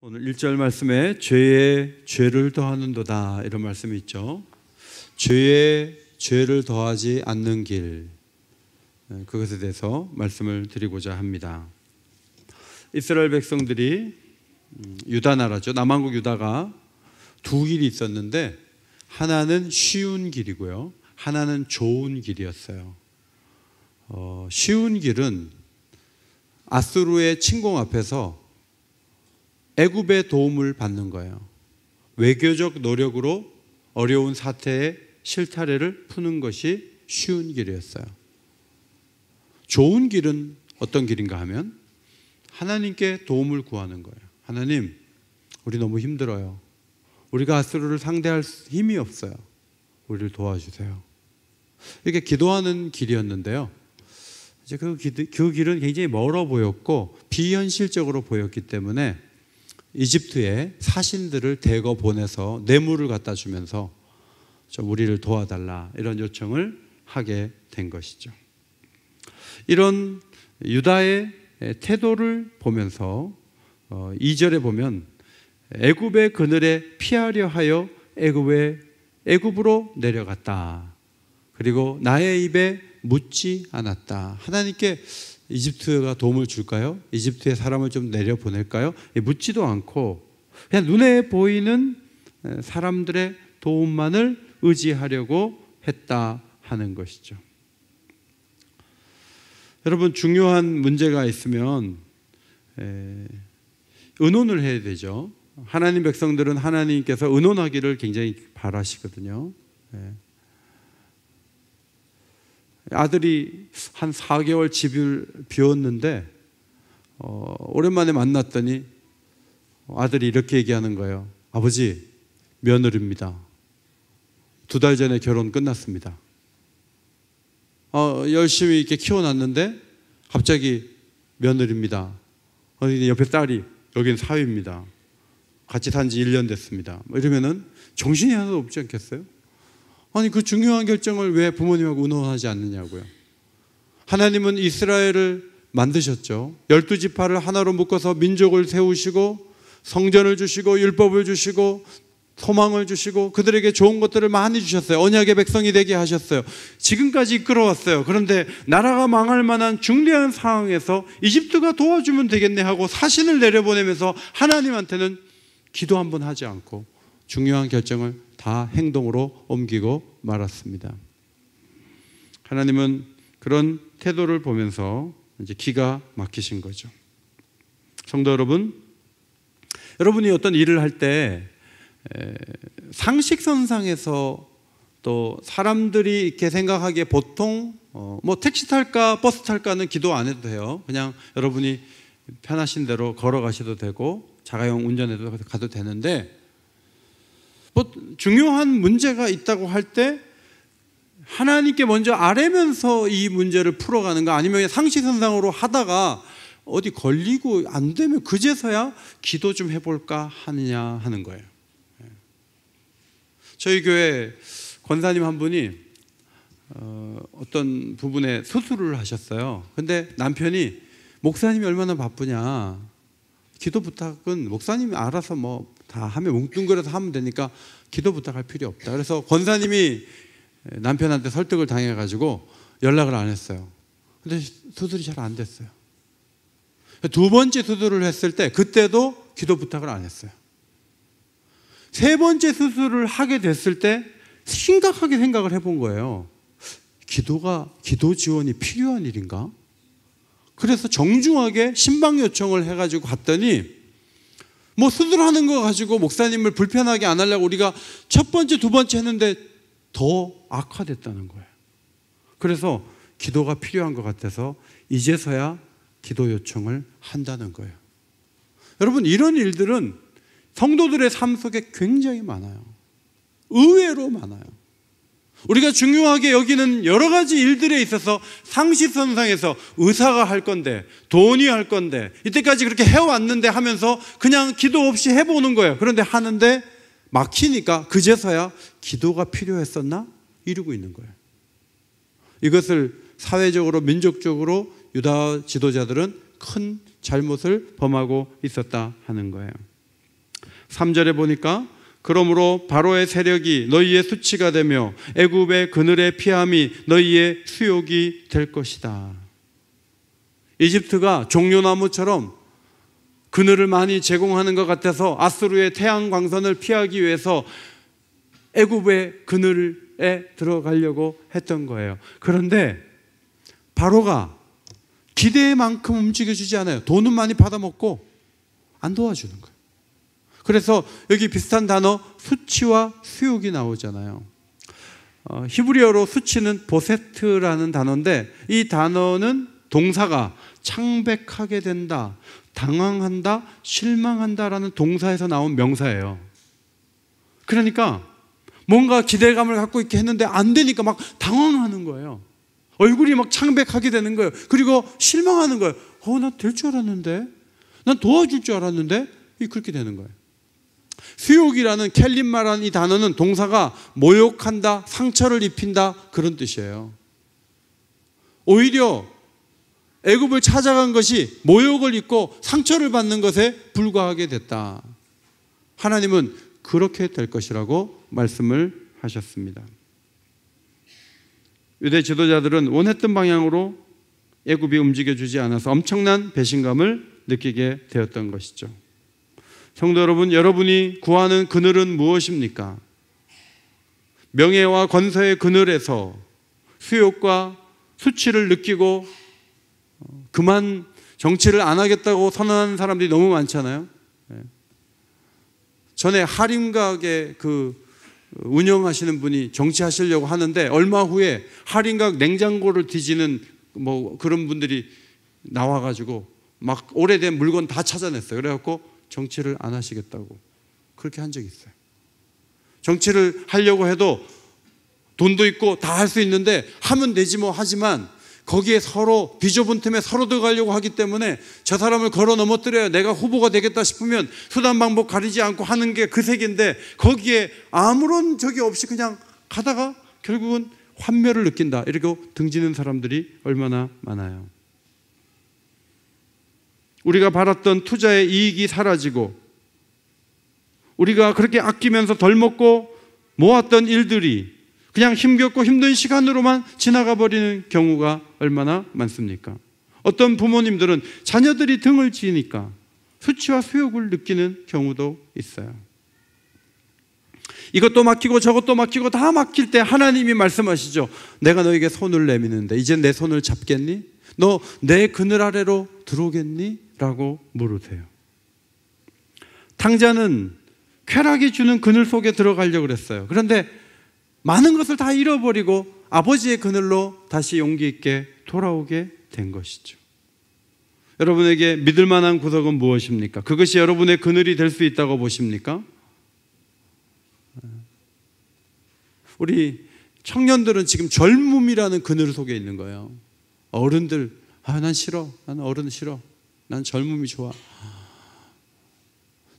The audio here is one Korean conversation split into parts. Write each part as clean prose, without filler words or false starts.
오늘 1절 말씀에 죄에 죄를 더하는도다 이런 말씀이 있죠. 죄에 죄를 더하지 않는 길, 그것에 대해서 말씀을 드리고자 합니다. 이스라엘 백성들이 유다 나라죠. 남한국 유다가 두 길이 있었는데 하나는 쉬운 길이고요, 하나는 좋은 길이었어요. 쉬운 길은 아수르의 침공 앞에서 애굽의 도움을 받는 거예요. 외교적 노력으로 어려운 사태의 실타래를 푸는 것이 쉬운 길이었어요. 좋은 길은 어떤 길인가 하면 하나님께 도움을 구하는 거예요. 하나님, 우리 너무 힘들어요. 우리가 아수르를 상대할 힘이 없어요. 우리를 도와주세요. 이렇게 기도하는 길이었는데요, 이제 그 길은 굉장히 멀어 보였고 비현실적으로 보였기 때문에 이집트에 사신들을 대거 보내서 뇌물을 갖다 주면서 좀 우리를 도와달라 이런 요청을 하게 된 것이죠. 이런 유다의 태도를 보면서 2절에 보면 애굽의 그늘에 피하려 하여 애굽으로 내려갔다. 그리고 나의 입에 묻지 않았다. 하나님께 이집트가 도움을 줄까요? 이집트의 사람을 좀 내려보낼까요? 묻지도 않고 그냥 눈에 보이는 사람들의 도움만을 의지하려고 했다 하는 것이죠. 여러분, 중요한 문제가 있으면 의논을 해야 되죠. 하나님 백성들은 하나님께서 의논하기를 굉장히 바라시거든요. 아들이 한 4개월 집을 비웠는데 오랜만에 만났더니 아들이 이렇게 얘기하는 거예요. 아버지, 며느리입니다. 2달 전에 결혼 끝났습니다. 열심히 이렇게 키워놨는데 갑자기 며느리입니다. 옆에 딸이, 여기는 사위입니다. 같이 산 지 1년 됐습니다. 이러면은 정신이 하나도 없지 않겠어요? 아니, 그 중요한 결정을 왜 부모님하고 의논하지 않느냐고요. 하나님은 이스라엘을 만드셨죠. 12지파를 하나로 묶어서 민족을 세우시고 성전을 주시고 율법을 주시고 소망을 주시고 그들에게 좋은 것들을 많이 주셨어요. 언약의 백성이 되게 하셨어요. 지금까지 이끌어왔어요. 그런데 나라가 망할 만한 중대한 상황에서 이집트가 도와주면 되겠네 하고 사신을 내려보내면서 하나님한테는 기도 한번 하지 않고 중요한 결정을 다 행동으로 옮기고 말았습니다. 하나님은 그런 태도를 보면서 이제 기가 막히신 거죠. 성도 여러분, 여러분이 어떤 일을 할 때 상식선상에서 또 사람들이 이렇게 생각하기에 보통 택시 탈까 버스 탈까는 기도 안 해도 돼요. 그냥 여러분이 편하신 대로 걸어가셔도 되고 자가용 운전해도 가도 되는데, 중요한 문제가 있다고 할 때 하나님께 먼저 아뢰면서 이 문제를 풀어가는가, 아니면 상식선상으로 하다가 어디 걸리고 안 되면 그제서야 기도 좀 해볼까 하느냐 하는 거예요. 저희 교회 권사님 한 분이 어떤 부분에 수술을 하셨어요. 근데 남편이 목사님이 얼마나 바쁘냐, 기도 부탁은 목사님이 알아서 다 하면 뭉뚱그려서 하면 되니까 기도 부탁할 필요 없다. 그래서 권사님이 남편한테 설득을 당해가지고 연락을 안 했어요. 근데 수술이 잘 안 됐어요. 2번째 수술을 했을 때 그때도 기도 부탁을 안 했어요. 3번째 수술을 하게 됐을 때 심각하게 생각을 해본 거예요. 기도 지원이 필요한 일인가? 그래서 정중하게 신방 요청을 해가지고 갔더니 수술하는 거 가지고 목사님을 불편하게 안 하려고 우리가 1번째, 2번째 했는데 더 악화됐다는 거예요. 그래서 기도가 필요한 것 같아서 이제서야 기도 요청을 한다는 거예요. 여러분, 이런 일들은 성도들의 삶 속에 굉장히 많아요. 의외로 많아요. 우리가 중요하게 여기는 여러 가지 일들에 있어서 상식선상에서 의사가 할 건데, 돈이 할 건데, 이때까지 그렇게 해왔는데 하면서 그냥 기도 없이 해보는 거예요. 그런데 하는데 막히니까 그제서야 기도가 필요했었나? 이러고 있는 거예요. 이것을 사회적으로, 민족적으로 유다 지도자들은 큰 잘못을 범하고 있었다 하는 거예요. 3절에 보니까 그러므로 바로의 세력이 너희의 수치가 되며 애굽의 그늘의 피함이 너희의 수욕이 될 것이다. 이집트가 종려나무처럼 그늘을 많이 제공하는 것 같아서 아수르의 태양광선을 피하기 위해서 애굽의 그늘에 들어가려고 했던 거예요. 그런데 바로가 기대만큼 움직여주지 않아요. 돈은 많이 받아먹고 안 도와주는 거예요. 그래서 여기 비슷한 단어 수치와 수욕이 나오잖아요. 히브리어로 수치는 보세트라는 단어인데 이 단어는 동사가 창백하게 된다, 당황한다, 실망한다라는 동사에서 나온 명사예요. 그러니까 뭔가 기대감을 갖고 있게 했는데 안 되니까 막 당황하는 거예요. 얼굴이 막 창백하게 되는 거예요. 그리고 실망하는 거예요. 나 될 줄 알았는데, 난 도와줄 줄 알았는데, 그렇게 되는 거예요. 수욕이라는 켈림마라는 이 단어는 동사가 모욕한다, 상처를 입힌다 그런 뜻이에요. 오히려 애굽을 찾아간 것이 모욕을 입고 상처를 받는 것에 불과하게 됐다. 하나님은 그렇게 될 것이라고 말씀을 하셨습니다. 유대 지도자들은 원했던 방향으로 애굽이 움직여주지 않아서 엄청난 배신감을 느끼게 되었던 것이죠. 성도 여러분, 여러분이 구하는 그늘은 무엇입니까? 명예와 권세의 그늘에서 수욕과 수치를 느끼고 그만 정치를 안 하겠다고 선언하는 사람들이 너무 많잖아요. 전에 할인가게 운영하시는 분이 정치하시려고 하는데 얼마 후에 할인각 냉장고를 뒤지는 그런 분들이 나와가지고 막 오래된 물건 다 찾아냈어요. 그래갖고 정치를 안 하시겠다고 그렇게 한 적이 있어요. 정치를 하려고 해도 돈도 있고 다 할 수 있는데 하면 되지 뭐 하지만 거기에 서로 비좁은 틈에 서로 들어가려고 하기 때문에 저 사람을 걸어 넘어뜨려야 내가 후보가 되겠다 싶으면 수단 방법 가리지 않고 하는 게 그 세계인데 거기에 아무런 적이 없이 그냥 가다가 결국은 환멸을 느낀다 이렇게 등지는 사람들이 얼마나 많아요. 우리가 받았던 투자의 이익이 사라지고 우리가 그렇게 아끼면서 덜 먹고 모았던 일들이 그냥 힘겹고 힘든 시간으로만 지나가 버리는 경우가 얼마나 많습니까? 어떤 부모님들은 자녀들이 등을 지니까 수치와 수욕을 느끼는 경우도 있어요. 이것도 맡기고 저것도 맡기고 다 맡길 때 하나님이 말씀하시죠. 내가 너에게 손을 내미는데 이제 내 손을 잡겠니? 너 내 그늘 아래로 들어오겠니? 라고 물으세요. 탕자는 쾌락이 주는 그늘 속에 들어가려고 그랬어요. 그런데 많은 것을 다 잃어버리고 아버지의 그늘로 다시 용기 있게 돌아오게 된 것이죠. 여러분에게 믿을 만한 구석은 무엇입니까? 그것이 여러분의 그늘이 될 수 있다고 보십니까? 우리 청년들은 지금 젊음이라는 그늘 속에 있는 거예요. 어른들, 난 싫어. 난 어른 싫어. 난 젊음이 좋아.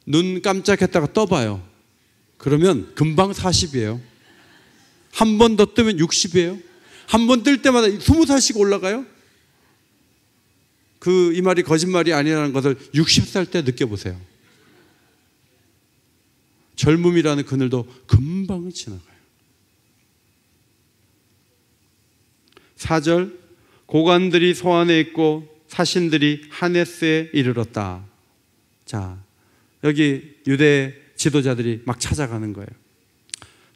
눈 깜짝했다가 떠봐요. 그러면 금방 40이에요. 한 번 더 뜨면 60이에요. 한 번 뜰 때마다 20살씩 올라가요. 이 말이 거짓말이 아니라는 것을 60살 때 느껴보세요. 젊음이라는 그늘도 금방 지나가요. 4절, 고관들이 소안에 있고 사신들이 하네스에 이르렀다. 자, 여기 유대 지도자들이 막 찾아가는 거예요.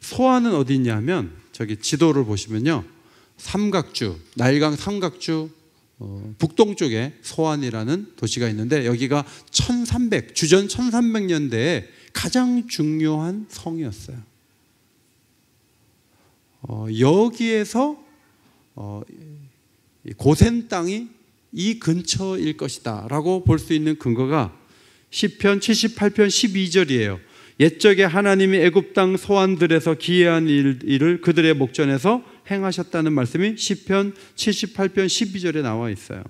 소안은 어디 있냐면 저기 지도를 보시면요, 삼각주, 나일강 삼각주 북동쪽에 소안이라는 도시가 있는데 여기가 주전 1300년대에 가장 중요한 성이었어요. 여기에서 고센 땅이 이 근처일 것이다 라고 볼 수 있는 근거가 시편 78편 12절이에요. 옛적에 하나님이 애굽 땅 소안들에서 기이한 일을 그들의 목전에서 행하셨다는 말씀이 시편 78편 12절에 나와 있어요.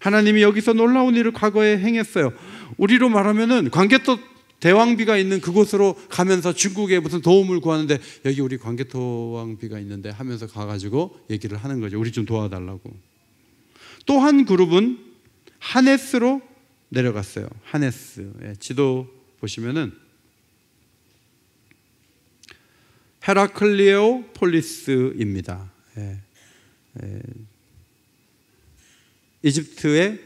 하나님이 여기서 놀라운 일을 과거에 행했어요. 우리로 말하면은 광개토 대왕비가 있는 그곳으로 가면서 중국에 무슨 도움을 구하는데 여기 우리 광개토 왕비가 있는데 하면서 가가지고 얘기를 하는 거죠. 우리 좀 도와달라고. 또 한 그룹은 하네스로 내려갔어요. 하네스, 지도 보시면은 헤라클리오 폴리스입니다. 이집트의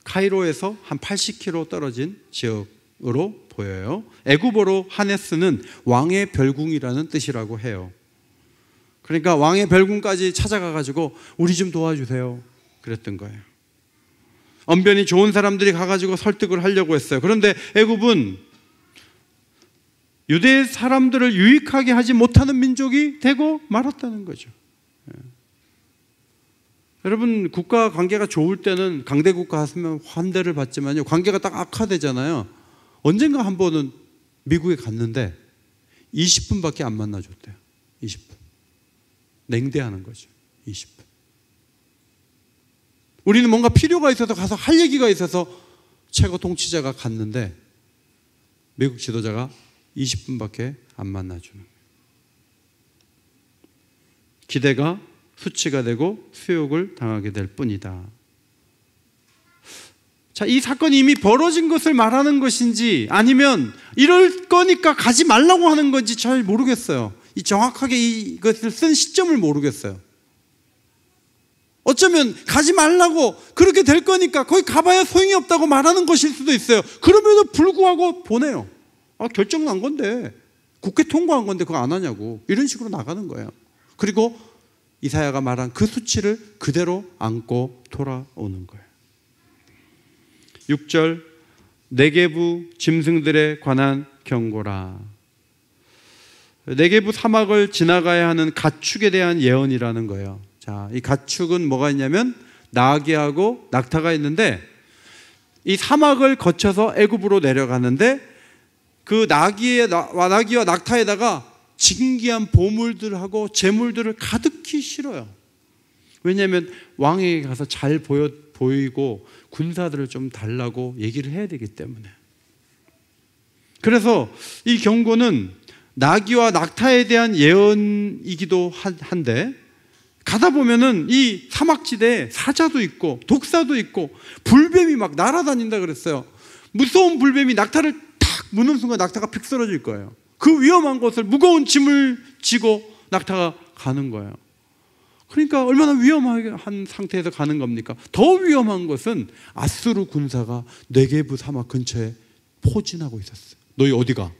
카이로에서 한 80km 떨어진 지역으로 보여요. 애굽어로 하네스는 왕의 별궁이라는 뜻이라고 해요. 그러니까 왕의 별궁까지 찾아가가지고 우리 좀 도와주세요 그랬던 거예요. 언변이 좋은 사람들이 가가지고 설득을 하려고 했어요. 그런데 애굽은 유대 사람들을 유익하게 하지 못하는 민족이 되고 말았다는 거죠. 여러분, 국가 관계가 좋을 때는 강대국가 하면 환대를 받지만요, 관계가 딱 악화되잖아요. 언젠가 한 번은 미국에 갔는데 20분밖에 안 만나줬대요. 20분. 냉대하는 거죠. 20분. 우리는 뭔가 필요가 있어서 가서 할 얘기가 있어서 최고 통치자가 갔는데 미국 지도자가 20분밖에 안 만나주는 거예요. 기대가 수치가 되고 수욕을 당하게 될 뿐이다. 자, 이 사건이 이미 벌어진 것을 말하는 것인지 아니면 이럴 거니까 가지 말라고 하는 건지 잘 모르겠어요. 정확하게 이것을 쓴 시점을 모르겠어요. 어쩌면 가지 말라고, 그렇게 될 거니까 거기 가봐야 소용이 없다고 말하는 것일 수도 있어요. 그럼에도 불구하고 보내요. 결정 난 건데, 국회 통과한 건데 그거 안 하냐고, 이런 식으로 나가는 거예요. 그리고 이사야가 말한 그 수치를 그대로 안고 돌아오는 거예요. 6절, 네게부 짐승들에 관한 경고라. 네게부 사막을 지나가야 하는 가축에 대한 예언이라는 거예요. 자, 이 가축은 뭐가 있냐면 나귀하고 낙타가 있는데, 이 사막을 거쳐서 애굽으로 내려가는데 그 나귀와 낙타에다가 진귀한 보물들하고 재물들을 가득히 실어요. 왜냐하면 왕에게 가서 잘 보이고 군사들을 좀 달라고 얘기를 해야 되기 때문에. 그래서 이 경고는 나귀와 낙타에 대한 예언이기도 한데, 가다 보면은 이 사막지대에 사자도 있고 독사도 있고 불뱀이 막 날아다닌다 그랬어요. 무서운 불뱀이 낙타를 탁 무는 순간 낙타가 픽 쓰러질 거예요. 그 위험한 곳을 무거운 짐을 지고 낙타가 가는 거예요. 그러니까 얼마나 위험한 상태에서 가는 겁니까? 더 위험한 것은 아수르 군사가 네게부 사막 근처에 포진하고 있었어요. 너희 어디 가?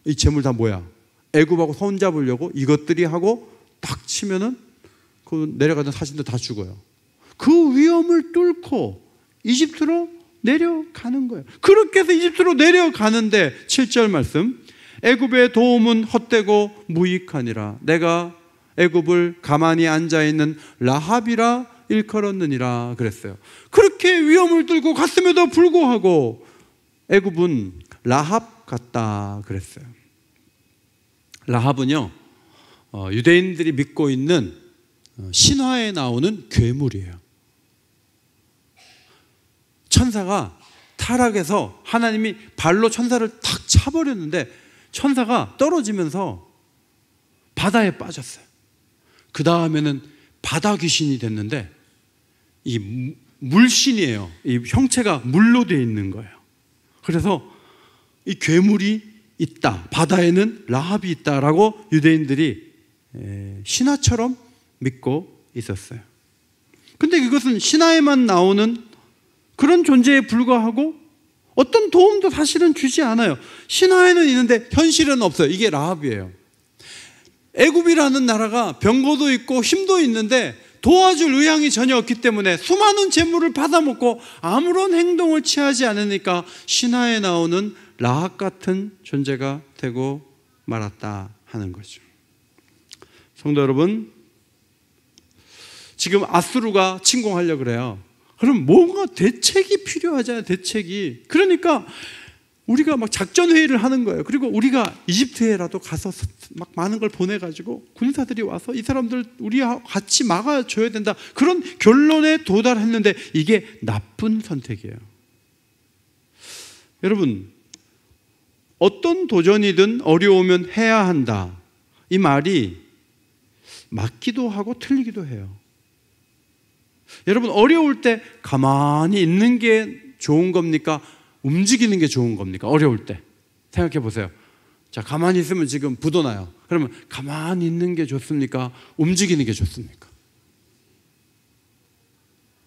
이 재물 다 뭐야? 애굽하고 손잡으려고 이것들이 하고 딱 치면은 그 내려가던 사신들 다 죽어요. 그 위험을 뚫고 이집트로 내려가는 거예요. 그렇게 해서 이집트로 내려가는데 7절 말씀, 애굽의 도움은 헛되고 무익하니라. 내가 애굽을 가만히 앉아있는 라합이라 일컬었느니라 그랬어요. 그렇게 위험을 뚫고 갔음에도 불구하고 애굽은 라합 같다 그랬어요. 라합은요, 유대인들이 믿고 있는 신화에 나오는 괴물이에요. 천사가 타락해서 하나님이 발로 천사를 탁 차버렸는데 천사가 떨어지면서 바다에 빠졌어요. 그 다음에는 바다 귀신이 됐는데 이 물신이에요. 이 형체가 물로 되어 있는 거예요. 그래서 이 괴물이 있다, 바다에는 라합이 있다라고 유대인들이 신화처럼 믿고 있었어요. 근데 이것은 신화에만 나오는 그런 존재에 불과하고 어떤 도움도 사실은 주지 않아요. 신화에는 있는데 현실은 없어요. 이게 라합이에요. 애굽이라는 나라가 병거도 있고 힘도 있는데 도와줄 의향이 전혀 없기 때문에 수많은 재물을 받아먹고 아무런 행동을 취하지 않으니까 신화에 나오는 라합 같은 존재가 되고 말았다 하는 거죠. 성도 여러분, 지금 아수르가 침공하려고 그래요. 그럼 뭔가 대책이 필요하잖아요. 대책이. 그러니까 우리가 막 작전 회의를 하는 거예요. 그리고 우리가 이집트에라도 가서 막 많은 걸 보내가지고 군사들이 와서 이 사람들 우리와 같이 막아줘야 된다, 그런 결론에 도달했는데 이게 나쁜 선택이에요. 여러분, 어떤 도전이든 어려우면 해야 한다, 이 말이 맞기도 하고 틀리기도 해요. 여러분, 어려울 때 가만히 있는 게 좋은 겁니까? 움직이는 게 좋은 겁니까? 어려울 때 생각해 보세요. 자, 가만히 있으면 지금 부도 나요. 그러면 가만히 있는 게 좋습니까? 움직이는 게 좋습니까?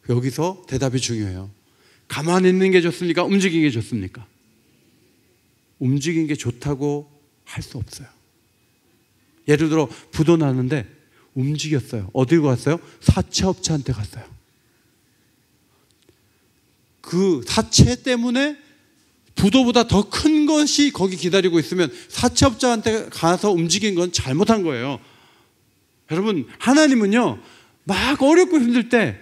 여기서 대답이 중요해요. 가만히 있는 게 좋습니까? 움직이는 게 좋습니까? 움직이는 게 좋다고 할 수 없어요. 예를 들어 부도 나는데 움직였어요. 어디로 갔어요? 사채업자한테 갔어요. 그 사채 때문에 부도보다 더 큰 것이 거기 기다리고 있으면 사채업자한테 가서 움직인 건 잘못한 거예요. 여러분, 하나님은요 막 어렵고 힘들 때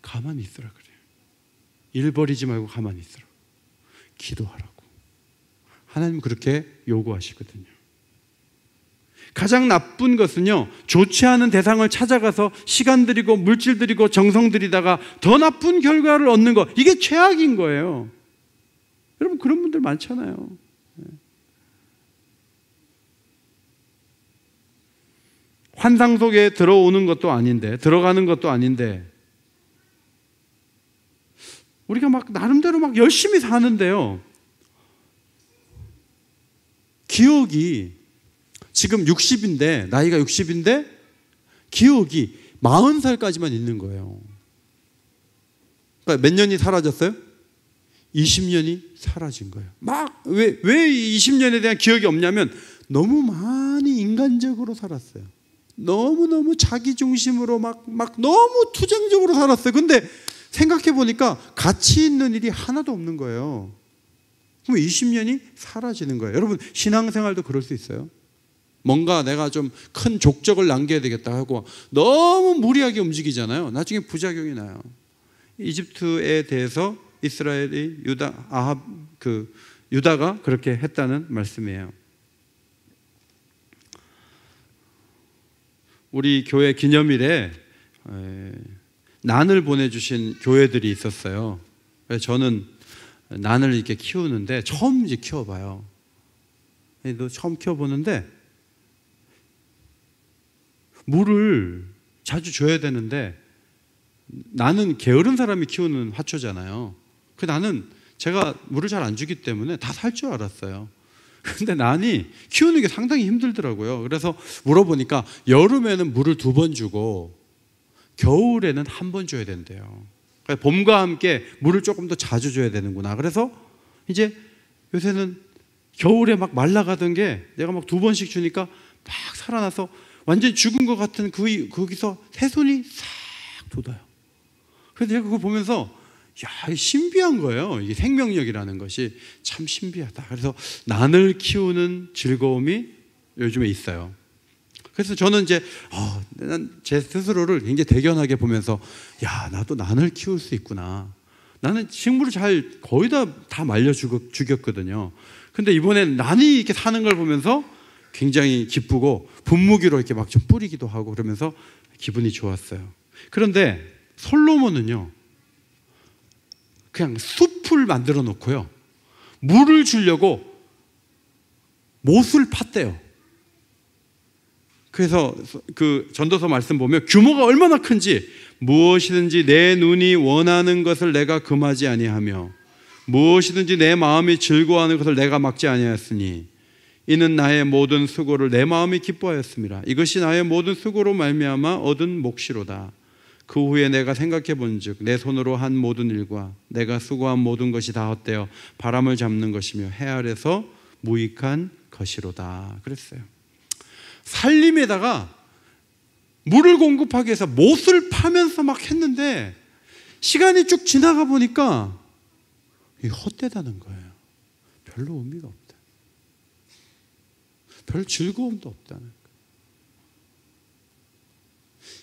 가만히 있으라 그래요. 일 버리지 말고 가만히 있으라. 기도하라고. 하나님 그렇게 요구하시거든요. 가장 나쁜 것은요, 좋지 않은 대상을 찾아가서 시간 들이고 물질 들이고 정성 들이다가 더 나쁜 결과를 얻는 거, 이게 최악인 거예요. 여러분, 그런 분들 많잖아요. 환상 속에 들어오는 것도 아닌데, 들어가는 것도 아닌데, 우리가 막 나름대로 막 열심히 사는데요, 기억이 지금 60인데, 나이가 60인데 기억이 40살까지만 있는 거예요. 그러니까 몇 년이 사라졌어요? 20년이 사라진 거예요. 왜 20년에 대한 기억이 없냐면 너무 많이 인간적으로 살았어요. 너무너무 자기 중심으로 막 너무 투쟁적으로 살았어요. 근데 생각해 보니까 가치 있는 일이 하나도 없는 거예요. 그럼 20년이 사라지는 거예요. 여러분, 신앙생활도 그럴 수 있어요. 뭔가 내가 좀 큰 족적을 남겨야 되겠다 하고 너무 무리하게 움직이잖아요. 나중에 부작용이 나요. 이집트에 대해서 이스라엘이 유다가 그렇게 했다는 말씀이에요. 우리 교회 기념일에 난을 보내주신 교회들이 있었어요. 그래서 저는 난을 이렇게 키우는데 처음 이제 키워봐요. 처음 키워보는데 물을 자주 줘야 되는데, 나는 게으른 사람이 키우는 화초잖아요. 나는 제가 물을 잘 안 주기 때문에 다 살 줄 알았어요. 근데 난이 키우는 게 상당히 힘들더라고요. 그래서 물어보니까 여름에는 물을 2번 주고 겨울에는 1번 줘야 된대요. 그러니까 봄과 함께 물을 조금 더 자주 줘야 되는구나. 그래서 이제 요새는 겨울에 막 말라가던 게 내가 막 2번씩 주니까 막 살아나서 완전히 죽은 것 같은 거기서 새손이 싹 돋아요. 그래서 제가 그거 보면서 야, 신비한 거예요. 이게 생명력이라는 것이 참 신비하다. 그래서 난을 키우는 즐거움이 요즘에 있어요. 그래서 저는 이제 제 스스로를 굉장히 대견하게 보면서, 야, 나도 난을 키울 수 있구나. 나는 식물을 거의 다 말려 죽였거든요. 근데 이번엔 난이 이렇게 사는 걸 보면서 굉장히 기쁘고 분무기로 이렇게 막 좀 뿌리기도 하고 그러면서 기분이 좋았어요. 그런데 솔로몬은요, 그냥 숲을 만들어 놓고요, 물을 주려고 못을 팠대요. 그래서 그 전도서 말씀 보면 규모가 얼마나 큰지, 무엇이든지 내 눈이 원하는 것을 내가 금하지 아니하며 무엇이든지 내 마음이 즐거워하는 것을 내가 막지 아니하였으니 이는 나의 모든 수고를 내 마음이 기뻐하였습니다. 이것이 나의 모든 수고로 말미암아 얻은 몫이로다. 그 후에 내가 생각해 본즉 내 손으로 한 모든 일과 내가 수고한 모든 것이 다 헛되어 바람을 잡는 것이며 해 아래서 무익한 것이로다. 그랬어요. 살림에다가 물을 공급하기 위해서 못을 파면서 막 했는데 시간이 쭉 지나가 보니까 이게 헛되다는 거예요. 별로 의미가 없다. 별 즐거움도 없다는 거예요.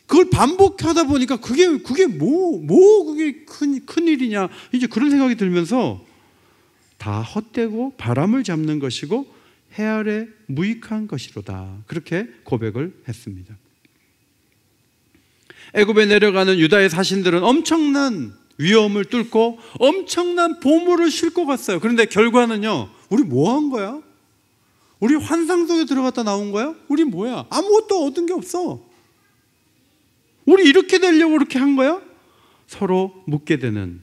그걸 반복하다 보니까 그게 그게 큰 일이냐, 이제 그런 생각이 들면서 다 헛되고 바람을 잡는 것이고 해 아래 무익한 것이로다. 그렇게 고백을 했습니다. 애굽에 내려가는 유다의 사신들은 엄청난 위험을 뚫고 엄청난 보물을 싣고 갔어요. 그런데 결과는요, 우리 뭐 한 거야? 우리 환상 속에 들어갔다 나온 거야? 우리 뭐야? 아무것도 얻은 게 없어. 우리 이렇게 되려고 그렇게 한 거야? 서로 묻게 되는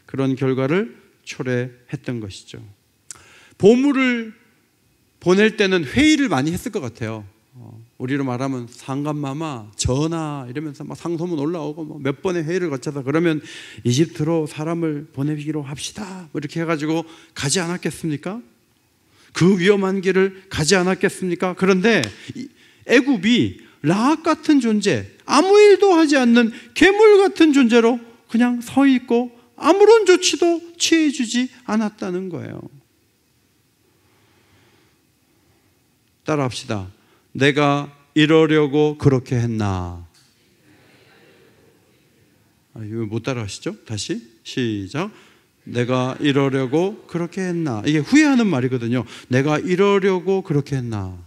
그런 결과를 초래했던 것이죠. 보물을 보낼 때는 회의를 많이 했을 것 같아요. 우리로 말하면 상감마마, 전하 이러면서 막 상소문 올라오고 뭐 몇 번의 회의를 거쳐서 그러면 이집트로 사람을 보내기로 합시다. 뭐 이렇게 해가지고 가지 않았겠습니까? 그 위험한 길을 가지 않았겠습니까? 그런데 애굽이 라합 같은 존재, 아무 일도 하지 않는 괴물 같은 존재로 그냥 서 있고 아무런 조치도 취해주지 않았다는 거예요. 따라합시다. 내가 이러려고 그렇게 했나? 이거 못 따라하시죠? 다시 시작. 내가 이러려고 그렇게 했나? 이게 후회하는 말이거든요. 내가 이러려고 그렇게 했나?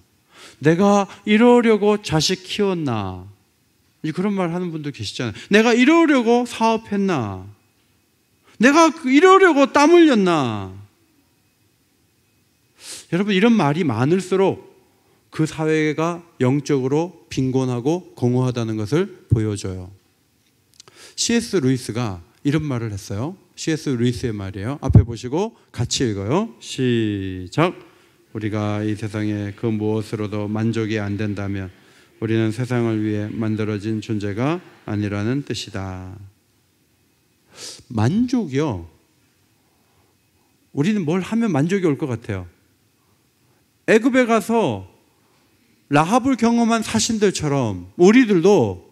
내가 이러려고 자식 키웠나? 그런 말 하는 분도 계시잖아요. 내가 이러려고 사업했나? 내가 이러려고 땀 흘렸나? 여러분, 이런 말이 많을수록 그 사회가 영적으로 빈곤하고 공허하다는 것을 보여줘요. C.S. 루이스가 이런 말을 했어요. C.S. 루이스의 말이에요. 앞에 보시고 같이 읽어요. 시작. 우리가 이 세상에 그 무엇으로도 만족이 안 된다면 우리는 세상을 위해 만들어진 존재가 아니라는 뜻이다. 만족이요. 우리는 뭘 하면 만족이 올 것 같아요. 애굽에 가서 라합을 경험한 사신들처럼 우리들도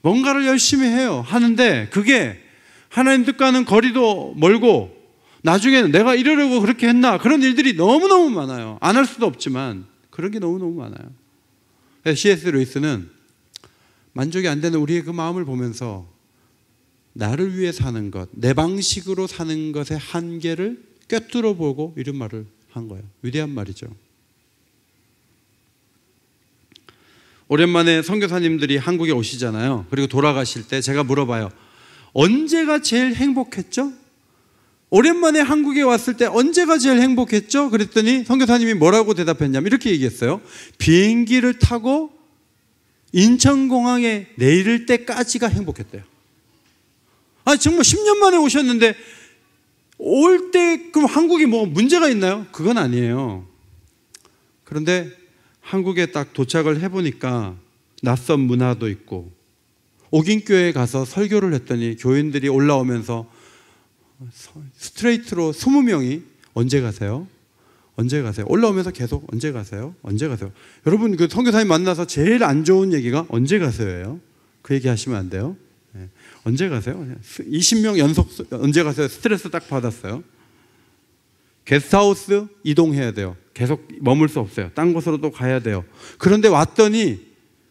뭔가를 열심히 해요. 하는데 그게 하나님 뜻과는 거리도 멀고 나중에는 내가 이러려고 그렇게 했나? 그런 일들이 너무너무 많아요. 안 할 수도 없지만 그런 게 너무너무 많아요. C.S. 루이스는 만족이 안 되는 우리의 그 마음을 보면서 나를 위해 사는 것, 내 방식으로 사는 것의 한계를 꿰뚫어 보고 이런 말을 한 거예요. 위대한 말이죠. 오랜만에 선교사님들이 한국에 오시잖아요. 그리고 돌아가실 때 제가 물어봐요. 언제가 제일 행복했죠? 오랜만에 한국에 왔을 때 언제가 제일 행복했죠? 그랬더니 선교사님이 뭐라고 대답했냐면 이렇게 얘기했어요. 비행기를 타고 인천공항에 내릴 때까지가 행복했대요. 정말 10년 만에 오셨는데 올 때 그럼 한국이 뭐 문제가 있나요? 그건 아니에요. 그런데 한국에 딱 도착을 해보니까 낯선 문화도 있고 옥인교회에 가서 설교를 했더니 교인들이 올라오면서 스트레이트로 20명이 언제 가세요? 언제 가세요? 올라오면서 계속 언제 가세요? 언제 가세요? 여러분 그 선교사님 만나서 제일 안 좋은 얘기가 언제 가세요예요. 그 얘기 하시면 안 돼요. 네. 언제 가세요? 20명 연속 언제 가세요? 스트레스 딱 받았어요. 게스트하우스 이동해야 돼요. 계속 머물 수 없어요. 딴 곳으로 또 가야 돼요. 그런데 왔더니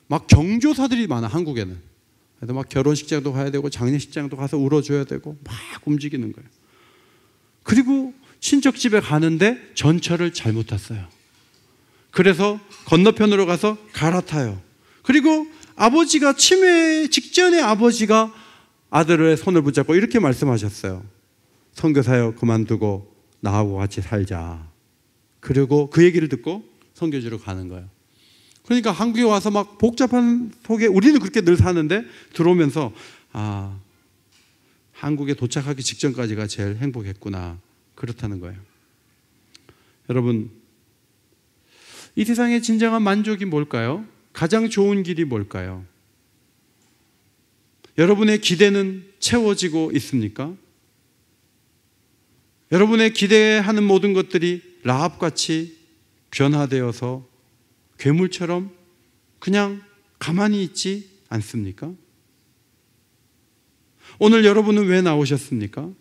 막 경조사들이 많아, 한국에는. 그래서 막 결혼식장도 가야 되고 장례식장도 가서 울어줘야 되고 막 움직이는 거예요. 그리고 친척집에 가는데 전철을 잘못 탔어요. 그래서 건너편으로 가서 갈아타요. 그리고 아버지가 치매 직전에 아버지가 아들의 손을 붙잡고 이렇게 말씀하셨어요. 선교사여 그만두고 나하고 같이 살자. 그리고 그 얘기를 듣고 선교지로 가는 거예요. 그러니까 한국에 와서 막 복잡한 속에 우리는 그렇게 늘 사는데 들어오면서 한국에 도착하기 직전까지가 제일 행복했구나. 그렇다는 거예요. 여러분, 이 세상의 진정한 만족이 뭘까요? 가장 좋은 길이 뭘까요? 여러분의 기대는 채워지고 있습니까? 여러분의 기대하는 모든 것들이 라합같이 변화되어서 괴물처럼 그냥 가만히 있지 않습니까? 오늘 여러분은 왜 나오셨습니까?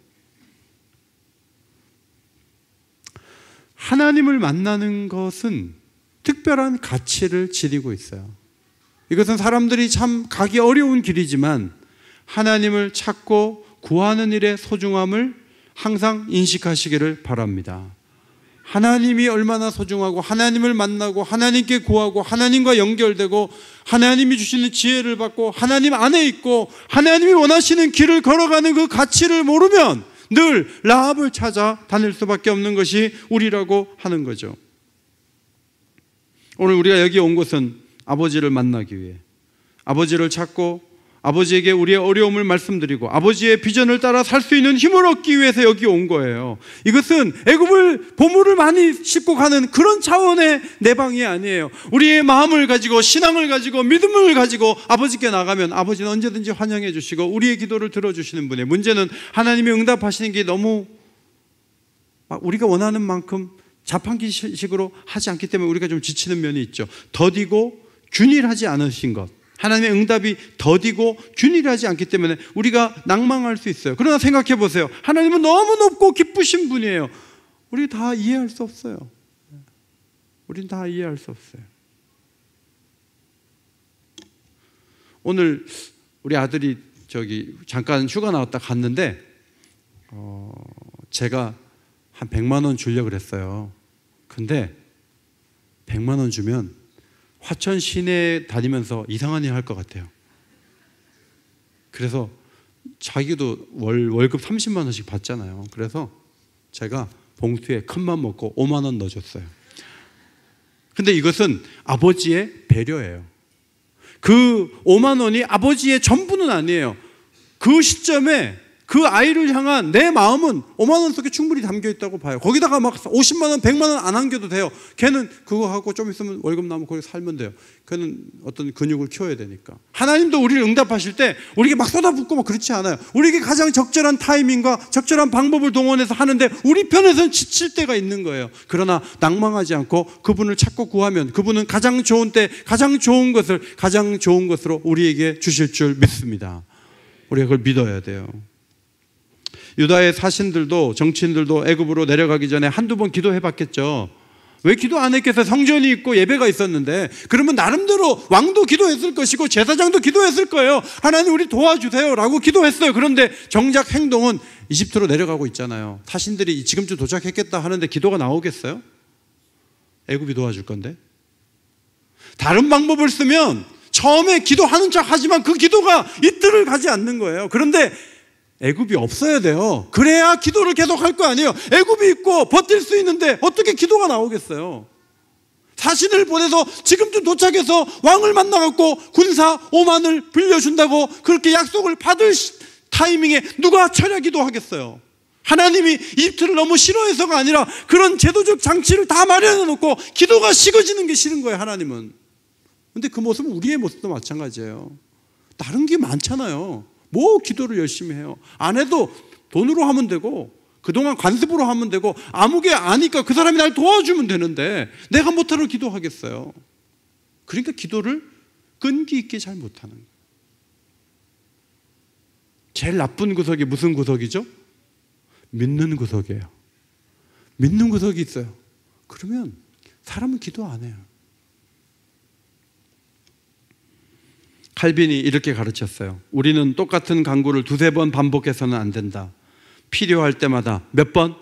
하나님을 만나는 것은 특별한 가치를 지니고 있어요. 이것은 사람들이 참 가기 어려운 길이지만 하나님을 찾고 구하는 일의 소중함을 항상 인식하시기를 바랍니다. 하나님이 얼마나 소중하고 하나님을 만나고 하나님께 구하고 하나님과 연결되고 하나님이 주시는 지혜를 받고 하나님 안에 있고 하나님이 원하시는 길을 걸어가는 그 가치를 모르면 늘 라합을 찾아 다닐 수밖에 없는 것이 우리라고 하는 거죠. 오늘 우리가 여기 온 곳은 아버지를 만나기 위해, 아버지를 찾고 아버지에게 우리의 어려움을 말씀드리고 아버지의 비전을 따라 살 수 있는 힘을 얻기 위해서 여기 온 거예요. 이것은 애굽을 보물을 많이 싣고 가는 그런 차원의 내방이 아니에요. 우리의 마음을 가지고 신앙을 가지고 믿음을 가지고 아버지께 나가면 아버지는 언제든지 환영해 주시고 우리의 기도를 들어주시는 분이에요. 문제는 하나님이 응답하시는 게 너무 우리가 원하는 만큼 자판기식으로 하지 않기 때문에 우리가 좀 지치는 면이 있죠. 더디고 균일하지 않으신 것, 하나님의 응답이 더디고 균일하지 않기 때문에 우리가 낭망할 수 있어요. 그러나 생각해 보세요. 하나님은 너무 높고 기쁘신 분이에요. 우리 다 이해할 수 없어요. 우린 다 이해할 수 없어요. 오늘 우리 아들이 잠깐 휴가 나왔다 갔는데 제가 한 100만 원 주려고 그랬어요. 근데 100만 원 주면 화천 시내 다니면서 이상한 일 할 것 같아요. 그래서 자기도 월급 30만 원씩 받잖아요. 그래서 제가 봉투에 큰맘 먹고 5만 원 넣어줬어요. 근데 이것은 아버지의 배려예요. 그 5만 원이 아버지의 전부는 아니에요. 그 시점에 그 아이를 향한 내 마음은 5만 원 속에 충분히 담겨 있다고 봐요. 거기다가 막 50만 원, 100만 원 안 안겨도 돼요. 걔는 그거 하고 좀 있으면 월급 나면 거기 살면 돼요. 걔는 어떤 근육을 키워야 되니까. 하나님도 우리를 응답하실 때 우리에게 막 쏟아붓고 막 그렇지 않아요. 우리에게 가장 적절한 타이밍과 적절한 방법을 동원해서 하는데 우리 편에서는 지칠 때가 있는 거예요. 그러나 낭망하지 않고 그분을 찾고 구하면 그분은 가장 좋은 때 가장 좋은 것으로 우리에게 주실 줄 믿습니다. 우리가 그걸 믿어야 돼요. 유다의 사신들도 정치인들도 애굽으로 내려가기 전에 한두 번 기도해 봤겠죠. 왜 기도 안 했겠어요? 성전이 있고 예배가 있었는데. 그러면 나름대로 왕도 기도했을 것이고 제사장도 기도했을 거예요. 하나님 우리 도와주세요 라고 기도했어요. 그런데 정작 행동은 이집트로 내려가고 있잖아요. 사신들이 지금쯤 도착했겠다 하는데 기도가 나오겠어요? 애굽이 도와줄 건데. 다른 방법을 쓰면 처음에 기도하는 척 하지만 그 기도가 이틀을 가지 않는 거예요. 그런데 애굽이 없어야 돼요. 그래야 기도를 계속할 거 아니에요. 애굽이 있고 버틸 수 있는데 어떻게 기도가 나오겠어요? 사신을 보내서 지금쯤 도착해서 왕을 만나갖고 군사 5만을 빌려준다고 그렇게 약속을 받을 타이밍에 누가 철야 기도하겠어요? 하나님이 이집트를 너무 싫어해서가 아니라 그런 제도적 장치를 다 마련해 놓고 기도가 식어지는 게 싫은 거예요, 하나님은. 근데 그 모습은 우리의 모습도 마찬가지예요. 다른 게 많잖아요. 뭐 기도를 열심히 해요. 안 해도 돈으로 하면 되고 그동안 관습으로 하면 되고 아무게 아니까 그 사람이 날 도와주면 되는데 내가 못하러 기도하겠어요. 그러니까 기도를 끈기 있게 잘 못하는 거예요. 제일 나쁜 구석이 무슨 구석이죠? 믿는 구석이에요. 믿는 구석이 있어요. 그러면 사람은 기도 안 해요. 칼빈이 이렇게 가르쳤어요. 우리는 똑같은 강구를 두세 번 반복해서는 안 된다. 필요할 때마다 몇 번?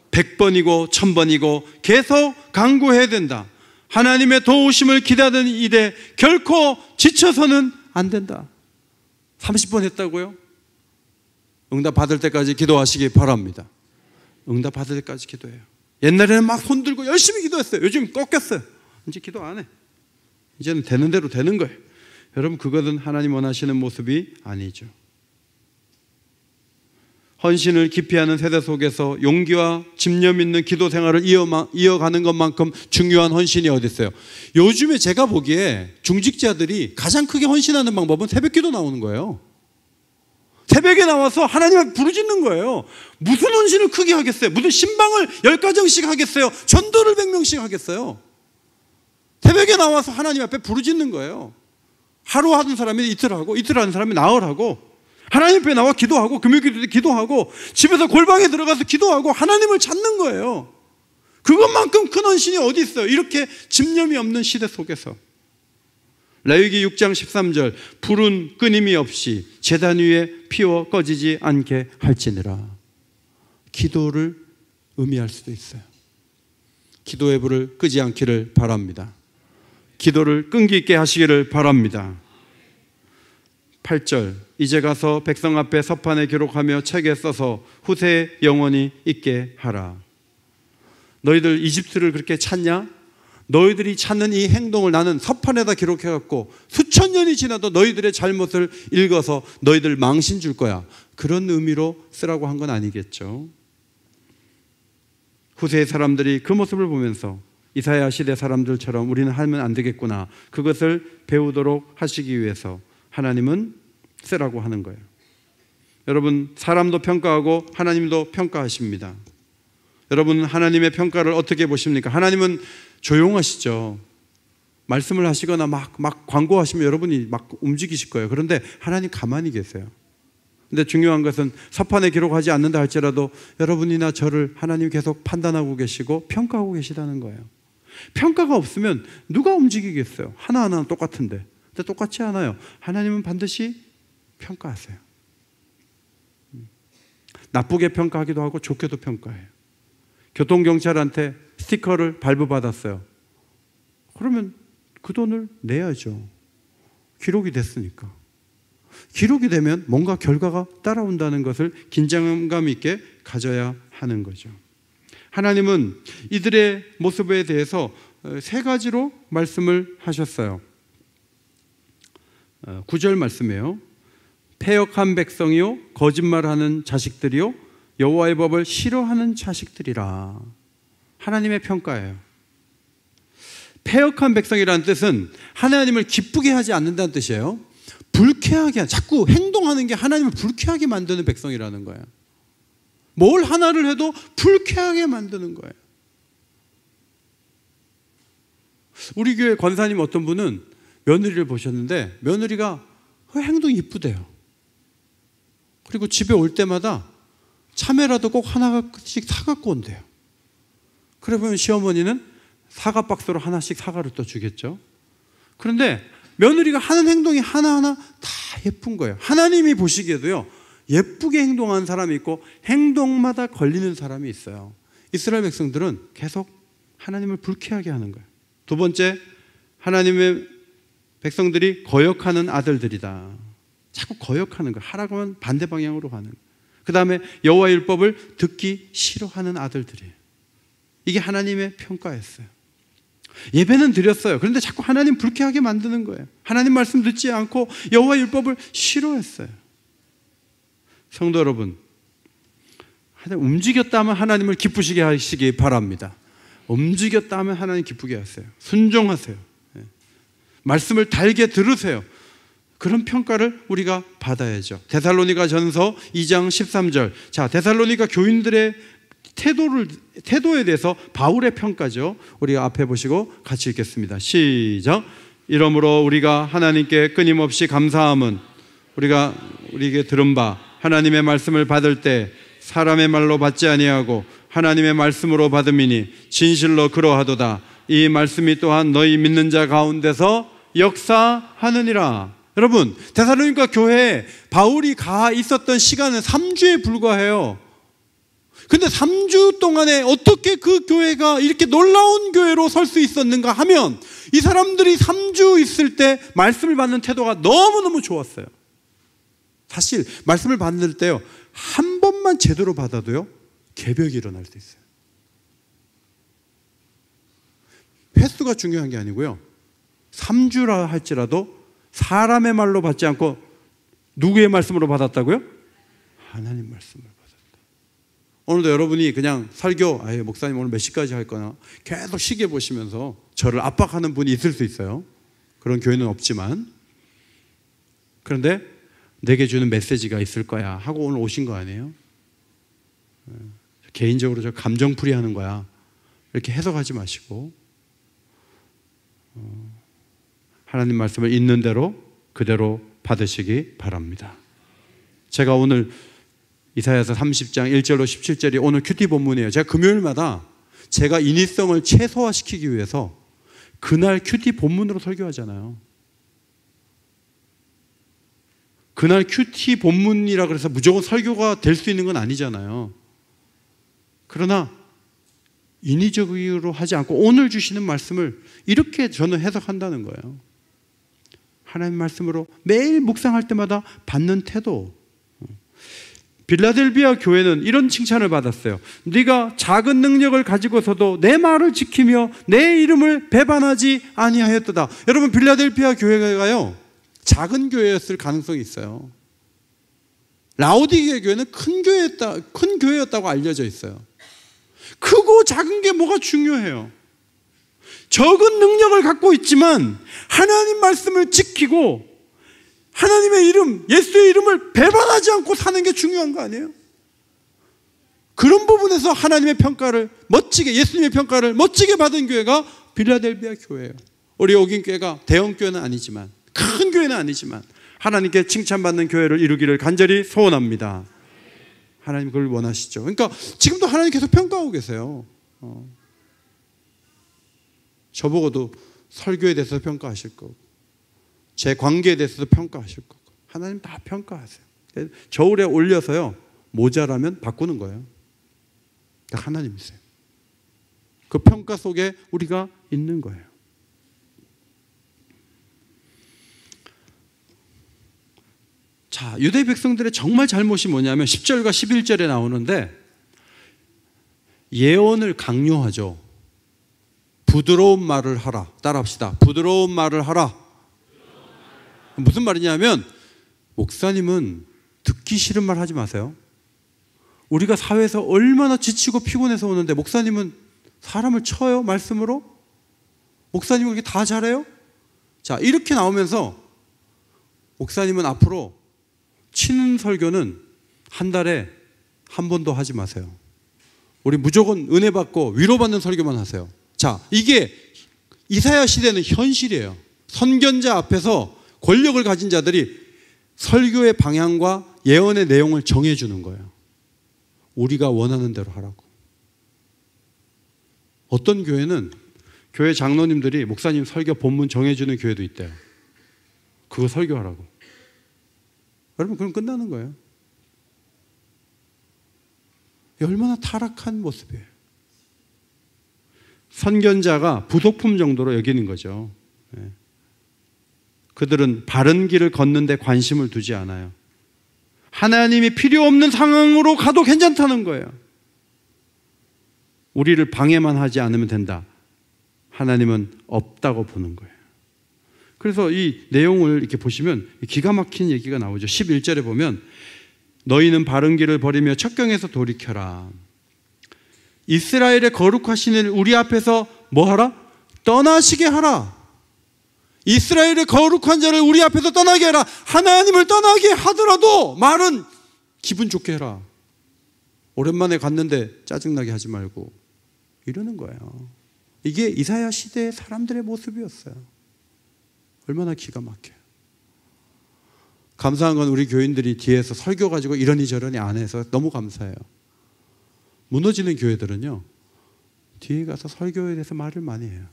100번이고 1000번이고 계속 강구해야 된다. 하나님의 도우심을 기다리는 일에 결코 지쳐서는 안 된다. 30번 했다고요? 응답 받을 때까지 기도하시기 바랍니다. 응답 받을 때까지 기도해요. 옛날에는 막 손 들고 열심히 기도했어요. 요즘 꺾였어요. 이제 기도 안 해. 이제는 되는 대로 되는 거예요. 여러분, 그것은 하나님 원하시는 모습이 아니죠. 헌신을 기피하는 세대 속에서 용기와 집념 있는 기도 생활을 이어가는 것만큼 중요한 헌신이 어디 있어요? 요즘에 제가 보기에 중직자들이 가장 크게 헌신하는 방법은 새벽 기도 나오는 거예요. 새벽에 나와서 하나님을 부르짖는 거예요. 무슨 헌신을 크게 하겠어요? 무슨 신방을 10가정씩 하겠어요? 전도를 100명씩 하겠어요? 새벽에 나와서 하나님 앞에 부르짖는 거예요. 하루 하는 사람이 이틀 하고, 이틀 하는 사람이 나흘 하고, 하나님 앞에 나와 기도하고, 금요일기도 때 기도하고, 집에서 골방에 들어가서 기도하고 하나님을 찾는 거예요. 그것만큼 큰 헌신이 어디 있어요? 이렇게 집념이 없는 시대 속에서. 레위기 6장 13절, 불은 끊임이 없이 제단 위에 피워 꺼지지 않게 할지니라. 기도를 의미할 수도 있어요. 기도의 불을 끄지 않기를 바랍니다. 기도를 끈기 있게 하시기를 바랍니다. 8절, 이제 가서 백성 앞에 서판에 기록하며 책에 써서 후세에 영원히 있게 하라. 너희들 이집트를 그렇게 찾냐? 너희들이 찾는 이 행동을 나는 서판에다 기록해갖고 수천 년이 지나도 너희들의 잘못을 읽어서 너희들 망신 줄 거야. 그런 의미로 쓰라고 한 건 아니겠죠. 후세의 사람들이 그 모습을 보면서 이사야 시대 사람들처럼 우리는 하면 안 되겠구나, 그것을 배우도록 하시기 위해서 하나님은 쓰라고 하는 거예요. 여러분, 사람도 평가하고 하나님도 평가하십니다. 여러분, 하나님의 평가를 어떻게 보십니까? 하나님은 조용하시죠. 말씀을 하시거나 막 광고하시면 여러분이 막 움직이실 거예요. 그런데 하나님 가만히 계세요. 근데 중요한 것은 서판에 기록하지 않는다 할지라도 여러분이나 저를 하나님이 계속 판단하고 계시고 평가하고 계시다는 거예요. 평가가 없으면 누가 움직이겠어요? 하나하나 똑같은데. 근데 똑같지 않아요. 하나님은 반드시 평가하세요. 나쁘게 평가하기도 하고 좋게도 평가해요. 교통경찰한테 스티커를 발부받았어요. 그러면 그 돈을 내야죠. 기록이 됐으니까. 기록이 되면 뭔가 결과가 따라온다는 것을 긴장감 있게 가져야 하는 거죠. 하나님은 이들의 모습에 대해서 세 가지로 말씀을 하셨어요. 9절 말씀이에요. 패역한 백성이요 거짓말하는 자식들이요 여호와의 법을 싫어하는 자식들이라. 하나님의 평가예요. 패역한 백성이라는 뜻은 하나님을 기쁘게 하지 않는다는 뜻이에요. 불쾌하게, 자꾸 행동하는 게 하나님을 불쾌하게 만드는 백성이라는 거예요. 뭘 하나를 해도 불쾌하게 만드는 거예요. 우리 교회 권사님 어떤 분은 며느리를 보셨는데 며느리가 행동이 이쁘대요. 그리고 집에 올 때마다 참외라도 꼭 하나씩 사갖고 온대요. 그래 보면 시어머니는 사과 박스로 하나씩 사과를 또 주겠죠. 그런데 며느리가 하는 행동이 하나하나 다 예쁜 거예요. 하나님이 보시기에도요, 예쁘게 행동하는 사람이 있고 행동마다 걸리는 사람이 있어요. 이스라엘 백성들은 계속 하나님을 불쾌하게 하는 거예요. 두 번째, 하나님의 백성들이 거역하는 아들들이다. 자꾸 거역하는 거예요. 하라고 하면 반대 방향으로 가는 거예요. 그 다음에 여호와의 율법을 듣기 싫어하는 아들들이에요. 이게 하나님의 평가였어요. 예배는 드렸어요. 그런데 자꾸 하나님 불쾌하게 만드는 거예요. 하나님 말씀 듣지 않고 여호와의 율법을 싫어했어요. 성도 여러분, 움직였다 하면 하나님을 기쁘시게 하시기 바랍니다. 움직였다 하면 하나님 기쁘게 하세요. 순종하세요. 말씀을 달게 들으세요. 그런 평가를 우리가 받아야죠. 데살로니가 전서 2장 13절. 자, 데살로니가 교인들의 태도에 대해서 바울의 평가죠. 우리가 앞에 보시고 같이 읽겠습니다. 시작. 이러므로 우리가 하나님께 끊임없이 감사함은 우리가 우리에게 들은 바 하나님의 말씀을 받을 때 사람의 말로 받지 아니하고 하나님의 말씀으로 받음이니 진실로 그러하도다. 이 말씀이 또한 너희 믿는 자 가운데서 역사하느니라. 여러분, 데살로니가 교회에 바울이 가 있었던 시간은 3주에 불과해요. 근데 3주 동안에 어떻게 그 교회가 이렇게 놀라운 교회로 설 수 있었는가 하면 이 사람들이 3주 있을 때 말씀을 받는 태도가 너무너무 좋았어요. 사실 말씀을 받을 때요, 한 번만 제대로 받아도요 개벽이 일어날 수 있어요. 횟수가 중요한 게 아니고요, 3주라 할지라도 사람의 말로 받지 않고 누구의 말씀으로 받았다고요? 하나님 말씀을 받았다. 오늘도 여러분이 그냥 설교, 목사님 오늘 몇 시까지 할 거나 계속 시계 보시면서 저를 압박하는 분이 있을 수 있어요. 그런 교회는 없지만. 그런데 내게 주는 메시지가 있을 거야 하고 오늘 오신 거 아니에요? 개인적으로 저 감정풀이 하는 거야 이렇게 해석하지 마시고 하나님 말씀을 있는 대로 그대로 받으시기 바랍니다. 제가 오늘 이사야서 30장 1절로 17절이 오늘 큐티 본문이에요. 제가 금요일마다 제가 인위성을 최소화시키기 위해서 그날 큐티 본문으로 설교하잖아요. 그날 큐티 본문이라 그래서 무조건 설교가 될 수 있는 건 아니잖아요. 그러나 인위적으로 하지 않고 오늘 주시는 말씀을 이렇게 저는 해석한다는 거예요. 하나님 말씀으로 매일 묵상할 때마다 받는 태도. 빌라델비아 교회는 이런 칭찬을 받았어요. 네가 작은 능력을 가지고서도 내 말을 지키며 내 이름을 배반하지 아니하였도다. 여러분, 빌라델비아 교회가요, 작은 교회였을 가능성이 있어요. 라오디게아 교회는 큰 교회였다고 알려져 있어요. 크고 작은 게 뭐가 중요해요? 적은 능력을 갖고 있지만 하나님 말씀을 지키고 하나님의 이름, 예수의 이름을 배반하지 않고 사는 게 중요한 거 아니에요? 그런 부분에서 하나님의 평가를 멋지게, 예수님의 평가를 멋지게 받은 교회가 빌라델비아 교회예요. 우리 오긴교회가 대형 교회는 아니지만, 큰 교회는 아니지만 하나님께 칭찬받는 교회를 이루기를 간절히 소원합니다. 하나님 그걸 원하시죠. 그러니까 지금도 하나님 계속 평가하고 계세요. 저보고도 설교에 대해서 평가하실 거고, 제 관계에 대해서도 평가하실 거고, 하나님 다 평가하세요. 저울에 올려서요, 모자라면 바꾸는 거예요. 하나님이세요. 그 평가 속에 우리가 있는 거예요. 자, 유대 백성들의 정말 잘못이 뭐냐면 10절과 11절에 나오는데 예언을 강요하죠. 부드러운 말을 하라. 따라합시다. 부드러운 말을 하라. 무슨 말이냐면, 목사님은 듣기 싫은 말 하지 마세요. 우리가 사회에서 얼마나 지치고 피곤해서 오는데 목사님은 사람을 쳐요? 말씀으로? 목사님은 그렇게 다 잘해요? 자, 이렇게 나오면서 목사님은 앞으로 치는 설교는 한 달에 한 번도 하지 마세요. 우리 무조건 은혜 받고 위로받는 설교만 하세요. 자, 이게 이사야 시대는 현실이에요. 선견자 앞에서 권력을 가진 자들이 설교의 방향과 예언의 내용을 정해주는 거예요. 우리가 원하는 대로 하라고. 어떤 교회는 교회 장로님들이 목사님 설교 본문 정해주는 교회도 있대요. 그거 설교하라고. 여러분, 그럼 끝나는 거예요. 얼마나 타락한 모습이에요. 선견자가 부속품 정도로 여기는 거죠. 그들은 바른 길을 걷는 데 관심을 두지 않아요. 하나님이 필요 없는 상황으로 가도 괜찮다는 거예요. 우리를 방해만 하지 않으면 된다. 하나님은 없다고 보는 거예요. 그래서 이 내용을 이렇게 보시면 기가 막힌 얘기가 나오죠. 11절에 보면 너희는 바른 길을 버리며 첩경에서 돌이켜라. 이스라엘의 거룩하신 이를 우리 앞에서 뭐 하라? 떠나시게 하라. 이스라엘의 거룩한 자를 우리 앞에서 떠나게 해라. 하나님을 떠나게 하더라도 말은 기분 좋게 해라. 오랜만에 갔는데 짜증나게 하지 말고, 이러는 거예요. 이게 이사야 시대의 사람들의 모습이었어요. 얼마나 기가 막혀요. 감사한 건 우리 교인들이 뒤에서 설교 가지고 이러니 저러니 안 해서 너무 감사해요. 무너지는 교회들은요, 뒤에 가서 설교에 대해서 말을 많이 해요.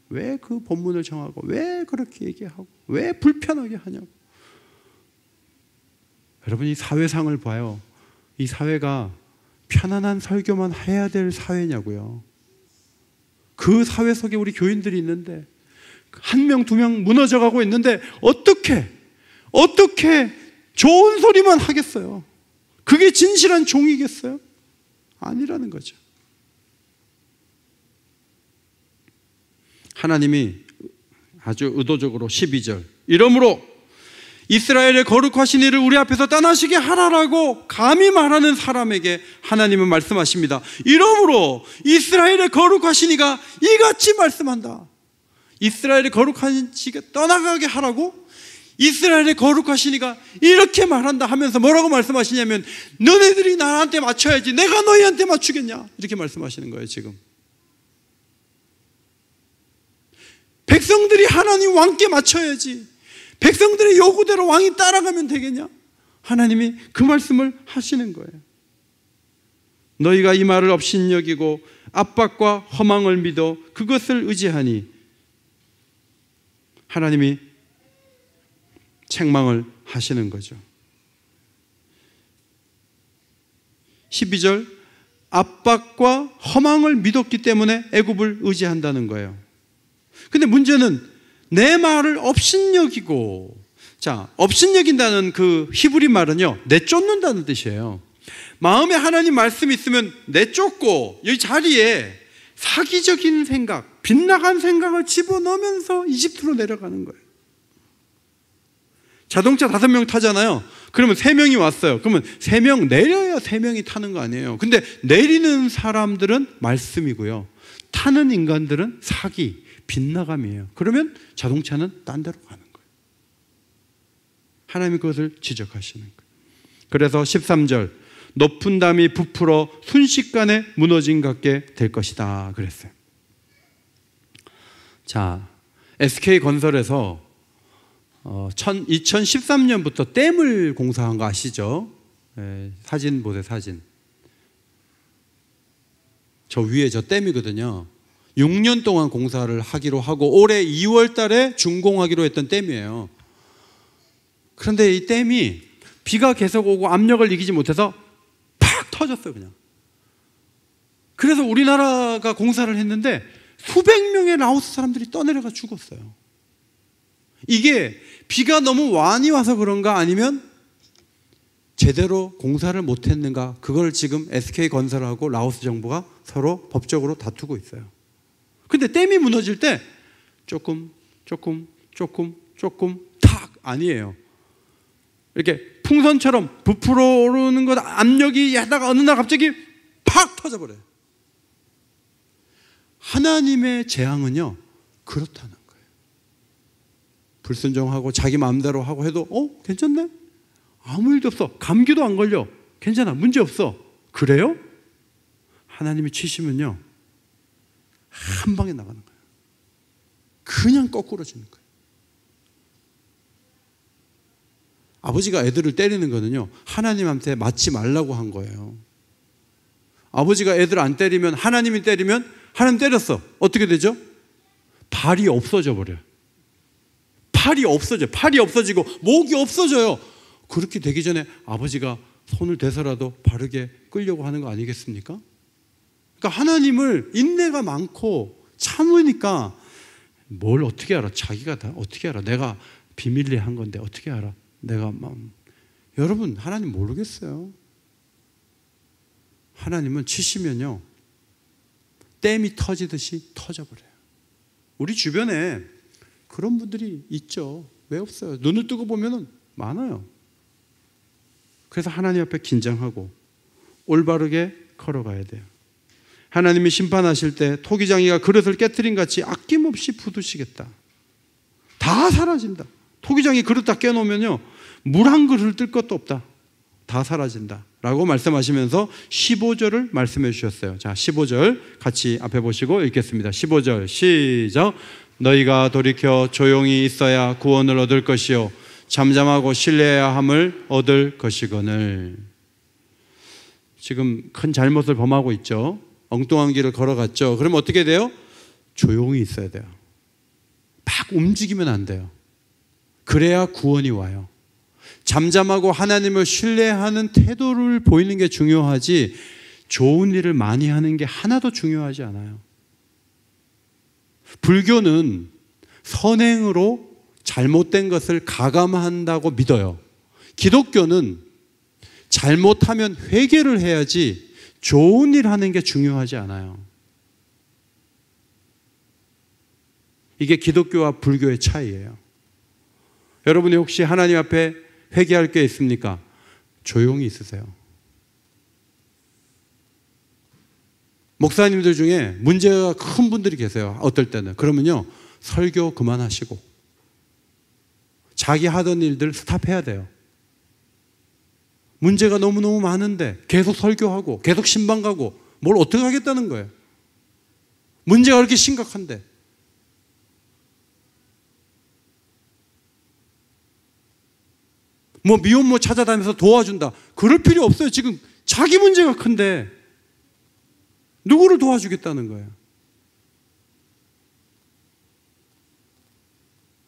왜 그 본문을 정하고, 왜 그렇게 얘기하고, 왜 불편하게 하냐고. 여러분, 이 사회상을 봐요. 이 사회가 편안한 설교만 해야 될 사회냐고요. 그 사회 속에 우리 교인들이 있는데, 한 명, 두 명 무너져 가고 있는데 어떻게 좋은 소리만 하겠어요? 그게 진실한 종이겠어요? 아니라는 거죠. 하나님이 아주 의도적으로 12절, 이러므로 이스라엘의 거룩하신 이를 우리 앞에서 떠나시게 하라라고 감히 말하는 사람에게 하나님은 말씀하십니다. 이러므로 이스라엘의 거룩하신 이가 이같이 말씀한다. 이스라엘의 거룩하신 이가 떠나가게 하라고? 이스라엘의 거룩하신 이가 이렇게 말한다 하면서 뭐라고 말씀하시냐면, 너네들이 나한테 맞춰야지 내가 너희한테 맞추겠냐, 이렇게 말씀하시는 거예요. 지금 백성들이 하나님 왕께 맞춰야지, 백성들의 요구대로 왕이 따라가면 되겠냐? 하나님이 그 말씀을 하시는 거예요. 너희가 이 말을 업신여기고 압박과 허망을 믿어 그것을 의지하니 하나님이 책망을 하시는 거죠. 12절, 압박과 허망을 믿었기 때문에 애굽을 의지한다는 거예요. 근데 문제는 내 말을 업신여기고, 자, 업신여긴다는 그 히브리 말은요, 내쫓는다는 뜻이에요. 마음에 하나님 말씀이 있으면 내쫓고 이 자리에 사기적인 생각, 빗나간 생각을 집어넣으면서 이집트로 내려가는 거예요. 자동차 5명 타잖아요. 그러면 3명이 왔어요. 그러면 3명 내려야 3명이 타는 거 아니에요. 근데 내리는 사람들은 말씀이고요, 타는 인간들은 사기, 빗나감이에요. 그러면 자동차는 딴 데로 가는 거예요. 하나님이 그것을 지적하시는 거예요. 그래서 13절, 높은 담이 부풀어 순식간에 무너진 것 같게 될 것이다 그랬어요. 자, SK건설에서 2013년부터 댐을 공사한 거 아시죠? 사진 보세요, 사진. 저 위에 저 댐이거든요. 6년 동안 공사를 하기로 하고 올해 2월 달에 준공하기로 했던 댐이에요. 그런데 이 댐이 비가 계속 오고 압력을 이기지 못해서 팍 터졌어요, 그냥. 그래서 우리나라가 공사를 했는데 수백 명의 라오스 사람들이 떠내려가 죽었어요. 이게 비가 너무 많이 와서 그런가 아니면 제대로 공사를 못했는가, 그걸 지금 SK건설하고 라오스 정부가 서로 법적으로 다투고 있어요. 근데 댐이 무너질 때 조금 탁 아니에요. 이렇게 풍선처럼 부풀어 오르는 것, 압력이 하다가 어느 날 갑자기 팍 터져버려요. 하나님의 재앙은요 그렇다는 거예요. 불순종하고 자기 마음대로 하고 해도 괜찮네? 아무 일도 없어. 감기도 안 걸려. 괜찮아. 문제 없어. 그래요? 하나님이 치시면요 한 방에 나가는 거예요. 그냥 거꾸러지는 거예요. 아버지가 애들을 때리는 거는요 하나님한테 맞지 말라고 한 거예요. 아버지가 애들 안 때리면, 하나님이 때리면, 하나님 때렸어, 어떻게 되죠? 발이 없어져 버려요. 팔이 없어져요. 팔이 없어지고 목이 없어져요. 그렇게 되기 전에 아버지가 손을 대서라도 바르게 끌려고 하는 거 아니겠습니까? 그러니까 하나님을 인내가 많고 참으니까 뭘 어떻게 알아? 자기가 다 어떻게 알아? 내가 비밀리에 한 건데 어떻게 알아? 내가 여러분, 하나님 모르겠어요. 하나님은 치시면요 댐이 터지듯이 터져버려요. 우리 주변에 그런 분들이 있죠. 왜 없어요? 눈을 뜨고 보면 많아요. 그래서 하나님 앞에 긴장하고 올바르게 걸어가야 돼요. 하나님이 심판하실 때 토기장이가 그릇을 깨트린 같이 아낌없이 부두시겠다. 다 사라진다. 토기장이 그릇 다 깨놓으면요 물 한 그릇을 뜰 것도 없다. 다 사라진다 라고 말씀하시면서 15절을 말씀해 주셨어요. 자, 15절 같이 앞에 보시고 읽겠습니다. 15절 시작. 너희가 돌이켜 조용히 있어야 구원을 얻을 것이요 잠잠하고 신뢰해야 함을 얻을 것이거늘. 지금 큰 잘못을 범하고 있죠. 엉뚱한 길을 걸어갔죠. 그럼 어떻게 돼요? 조용히 있어야 돼요. 막 움직이면 안 돼요. 그래야 구원이 와요. 잠잠하고 하나님을 신뢰하는 태도를 보이는 게 중요하지 좋은 일을 많이 하는 게 하나도 중요하지 않아요. 불교는 선행으로 잘못된 것을 가감한다고 믿어요. 기독교는 잘못하면 회개를 해야지 좋은 일 하는 게 중요하지 않아요. 이게 기독교와 불교의 차이예요. 여러분이 혹시 하나님 앞에 회개할 게 있습니까? 조용히 있으세요. 목사님들 중에 문제가 큰 분들이 계세요. 어떨 때는. 그러면요 설교 그만하시고 자기 하던 일들 스탑해야 돼요. 문제가 너무너무 많은데 계속 설교하고 계속 신방 가고 뭘 어떻게 하겠다는 거예요. 문제가 그렇게 심각한데. 뭐 미혼모 찾아다니면서 도와준다. 그럴 필요 없어요. 지금 자기 문제가 큰데 누구를 도와주겠다는 거예요.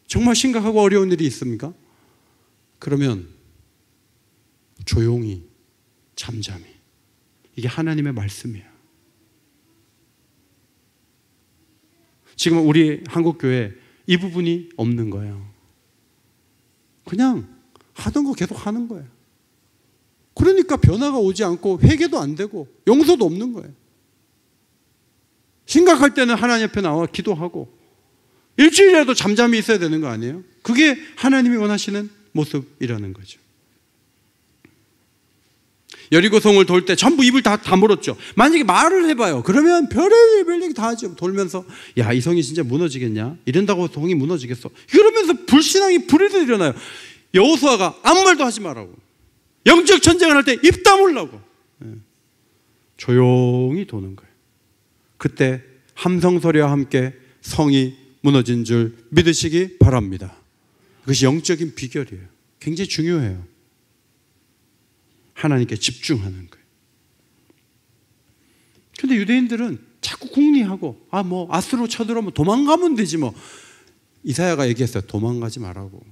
정말 심각하고 어려운 일이 있습니까? 그러면 조용히 잠잠히. 이게 하나님의 말씀이에요. 지금 우리 한국교회 이 부분이 없는 거예요. 그냥 하던 거 계속 하는 거예요. 그러니까 변화가 오지 않고 회개도 안 되고 용서도 없는 거예요. 심각할 때는 하나님 앞에 나와 기도하고 일주일이라도 잠잠히 있어야 되는 거 아니에요? 그게 하나님이 원하시는 모습이라는 거죠. 여리고성을 돌 때 전부 입을 다 다물었죠. 만약에 말을 해봐요. 그러면 별의별 얘기 다 하죠. 돌면서 야, 이 성이 진짜 무너지겠냐? 이런다고 성이 무너지겠어? 그러면서 불신앙이 불이들 일어나요. 여호수아가 아무 말도 하지 말라고. 영적 전쟁을 할 때 입 다물라고. 조용히 도는 거예요. 그때 함성 소리와 함께 성이 무너진 줄 믿으시기 바랍니다. 그것이 영적인 비결이에요. 굉장히 중요해요. 하나님께 집중하는 거예요. 근데 유대인들은 자꾸 궁리하고 아스로 쳐들어오면 도망가면 되지 뭐. 이사야가 얘기했어요. 도망가지 말라고.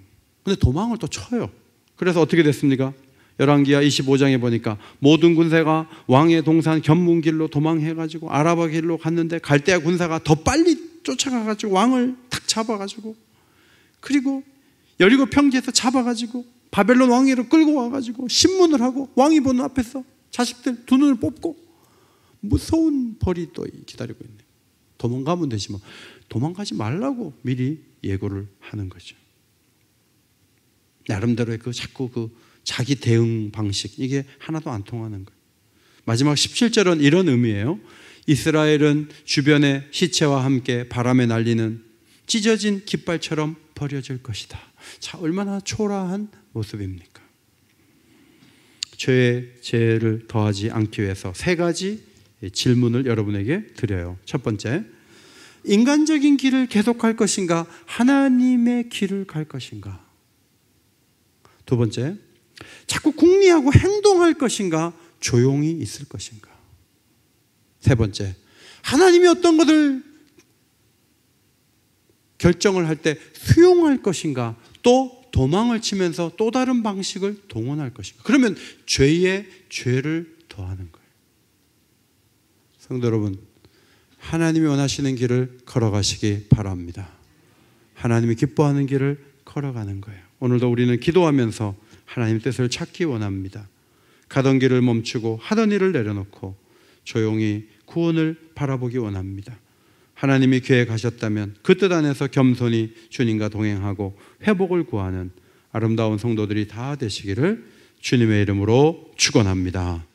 근데 도망을 또 쳐요. 그래서 어떻게 됐습니까? 열왕기하 25장에 보니까 모든 군사가 왕의 동산 견문길로 도망해가지고 아라바 길로 갔는데 갈대아 군사가 더 빨리 쫓아가가지고 왕을 탁 잡아가지고, 그리고 여리고 평지에서 잡아가지고 바벨론 왕위로 끌고 와가지고 신문을 하고 왕이 보는 앞에서 자식들 두 눈을 뽑고 무서운 벌이 또 기다리고 있네요. 도망가면 되지 뭐. 도망가지 말라고 미리 예고를 하는 거죠. 나름대로의 자꾸 자기 대응 방식, 이게 하나도 안 통하는 거예요. 마지막 17절은 이런 의미예요. 이스라엘은 주변의 시체와 함께 바람에 날리는 찢어진 깃발처럼 버려질 것이다. 자, 얼마나 초라한 모습입니까? 죄를 더하지 않기 위해서 세 가지 질문을 여러분에게 드려요. 첫 번째, 인간적인 길을 계속할 것인가? 하나님의 길을 갈 것인가? 두 번째, 자꾸 궁리하고 행동할 것인가? 조용히 있을 것인가? 세 번째, 하나님이 어떤 것을 결정을 할 때 수용할 것인가? 또 도망을 치면서 또 다른 방식을 동원할 것인가? 그러면 죄에 죄를 더하는 거예요. 성도 여러분, 하나님이 원하시는 길을 걸어가시기 바랍니다. 하나님이 기뻐하는 길을 걸어가는 거예요. 오늘도 우리는 기도하면서 하나님 뜻을 찾기 원합니다. 가던 길을 멈추고 하던 일을 내려놓고 조용히 구원을 바라보기 원합니다. 하나님이 계획하셨다면 그 뜻 안에서 겸손히 주님과 동행하고 회복을 구하는 아름다운 성도들이 다 되시기를 주님의 이름으로 축원합니다.